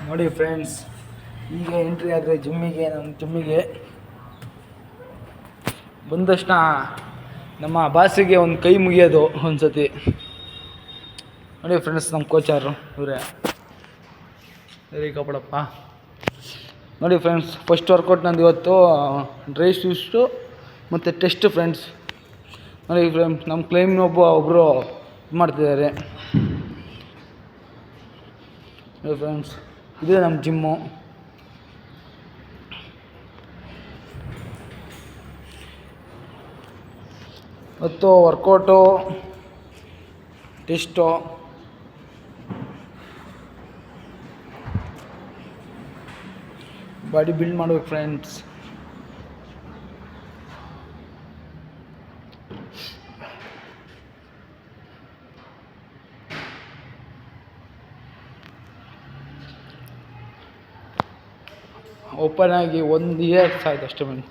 ನೋಡಿ ಫ್ರೆಂಡ್ಸ್, ಈಗ ಎಂಟ್ರಿ ಆದರೆ ನಮ್ಮ ಜಿಮ್ಮಿಗೆ ಬಂದ ತಕ್ಷಣ ನಮ್ಮ ಬಾಸಿಗೆ ಒಂದು ಕೈ ಮುಗಿಯೋದು ಒಂದು ಸತಿ. ನೋಡಿ ಫ್ರೆಂಡ್ಸ್, ನಮ್ಮ ಕೋಚಾರು ಇವರೇ, ಸರಿ ಕಪಡಪ್ಪ. ನೋಡಿ ಫ್ರೆಂಡ್ಸ್, ಫಸ್ಟ್ ವರ್ಕೌಟ್ ನಂದು ಇವತ್ತು ಡ್ರೈ ಸ್ವಿಸ್ಟು ಮತ್ತು ಟೆಸ್ಟ್ ಫ್ರೆಂಡ್ಸ್. ನೋಡಿ ಫ್ರೆಂಡ್ಸ್, ನಮ್ಮ ಕ್ಲೈಮ್ನ ಒಬ್ಬರು ಮಾಡ್ತಿದ್ದಾರೆ. ನೋಡಿ ಫ್ರೆಂಡ್ಸ್, ಇದೇ ನಮ್ಮ ಜಿಮ್ಮು. ಮತ್ತು ವರ್ಕೌಟು, ಟೆಸ್ಟು, ಬಾಡಿ ಬಿಲ್ಡ್ ಮಾಡ್ಬೇಕು ಫ್ರೆಂಡ್ಸ್. ಓಪನ್ ಆಗಿ 1 ಇಯರ್ಸ್ ಆಯ್ತು ಅಷ್ಟೇ ಫ್ರೆಂಡ್ಸ್.